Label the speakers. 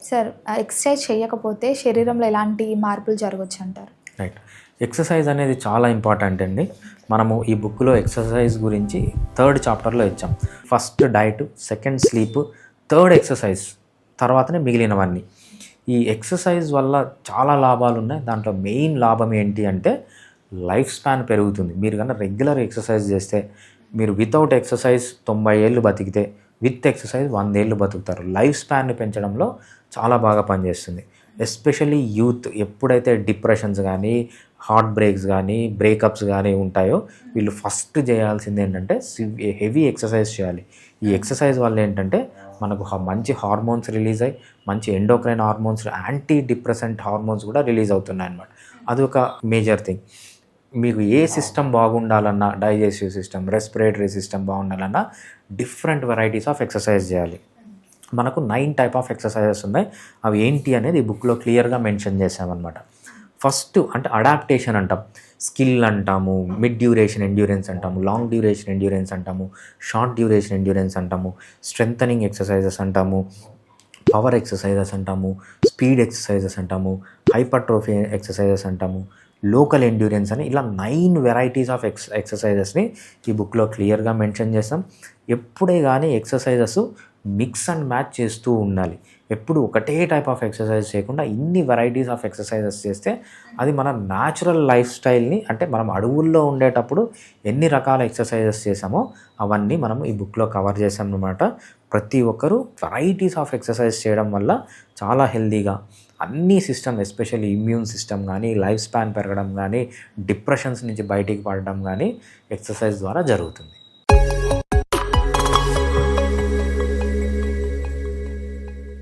Speaker 1: Sir exercise చేయకపోతే శరీరంలో ఎలాంటి మార్పులు జరగొచ్చంటారు?
Speaker 2: రైట్. ఎక్సర్సైజ్ అనేది చాలా ఇంపార్టెంట్ అండి. మనము ఈ బుక్లో ఎక్సర్సైజ్ గురించి 3rd చాప్టర్లో ఇచ్చాం. First diet, second sleep, third exercise, తర్వాతనే మిగిలినవన్నీ. ఈ ఎక్సర్సైజ్ వల్ల చాలా లాభాలు ఉన్నాయి. దాంట్లో మెయిన్ లాభం ఏంటి అంటే లైఫ్ స్పాన్ పెరుగుతుంది. మీరు కన్నా రెగ్యులర్ ఎక్సర్సైజ్ చేస్తే, మీరు వితౌట్ ఎక్సర్సైజ్ 90 ఏళ్ళు బతికితే, విత్ ఎక్సర్సైజ్ 100 ఏళ్ళు బతుకుతారు. లైఫ్ స్పాన్ని పెంచడంలో చాలా బాగా పనిచేస్తుంది. ఎస్పెషల్లీ యూత్ ఎప్పుడైతే డిప్రెషన్స్ కానీ, హార్ట్ బ్రేక్స్ కానీ, బ్రేకప్స్ కానీ ఉంటాయో, వీళ్ళు ఫస్ట్ చేయాల్సింది ఏంటంటే హెవీ ఎక్సర్సైజ్ చేయాలి. ఈ ఎక్సర్సైజ్ వల్ల ఏంటంటే మనకు మంచి హార్మోన్స్ రిలీజ్ అయ్యి, మంచి endocrine hormones, anti depressant hormones కూడా రిలీజ్ అవుతున్నాయి అన్నమాట. అది ఒక మేజర్ థింగ్. మీకు ఏ సిస్టమ్ బాగుండాలన్నా, డైజెస్టివ్ సిస్టమ్, రెస్పిరేటరీ సిస్టమ్ బాగుండాలన్నా డిఫరెంట్ వెరైటీస్ ఆఫ్ ఎక్సర్సైజ్ చేయాలి. మనకు 9 టైప్ ఆఫ్ ఎక్సర్సైజెస్ ఉన్నాయి. అవి ఏంటి అనేది ఈ బుక్లో క్లియర్గా మెన్షన్ చేసామన్నమాట. ఫస్ట్ అంటే అడాప్టేషన్ అంటాం, స్కిల్ అంటాము, మిడ్ డ్యూరేషన్ ఎండ్యూరెన్స్ అంటాము, లాంగ్ డ్యూరేషన్ ఎండ్యూరెన్స్ అంటాము, షార్ట్ డ్యూరేషన్ ఎండ్యూరెన్స్ అంటాము, స్ట్రెంథనింగ్ ఎక్సర్సైజెస్ అంటాము, పవర్ ఎక్సర్సైజెస్ అంటాము, స్పీడ్ ఎక్సర్సైజెస్ అంటాము, హైపర్ట్రోఫీ ఎక్సర్సైజెస్ అంటాము, లోకల్ ఎండ్యూరెన్స్ అని ఇలా 9 వెరైటీస్ ఆఫ్ ఎక్సర్సైజెస్ని ఈ బుక్లో క్లియర్గా మెన్షన్ చేస్తాం. ఎప్పుడే కానీ ఎక్సర్సైజెస్ మిక్స్ అండ్ మ్యాచ్ చేస్తూ ఉండాలి. ఎప్పుడు ఒకటే టైప్ ఆఫ్ ఎక్సర్సైజ్ చేయకుండా ఇన్ని వెరైటీస్ ఆఫ్ ఎక్సర్సైజెస్ చేస్తే అది మన న్యాచురల్ లైఫ్ స్టైల్ని, అంటే మనం అడవుల్లో ఉండేటప్పుడు ఎన్ని రకాల ఎక్సర్సైజెస్ చేసామో అవన్నీ మనం ఈ బుక్లో కవర్ చేసాం అన్నమాట. ప్రతి ఒక్కరూ వెరైటీస్ ఆఫ్ ఎక్సర్సైజ్ చేయడం వల్ల చాలా హెల్తీగా అన్ని సిస్టమ్, ఎస్పెషల్లీ ఇమ్యూన్ సిస్టమ్ కానీ, లైఫ్ స్పాన్ పెరగడం కానీ, డిప్రెషన్స్ నుంచి బయటికి పడడం కానీ ఎక్సర్సైజ్ ద్వారా జరుగుతుంది.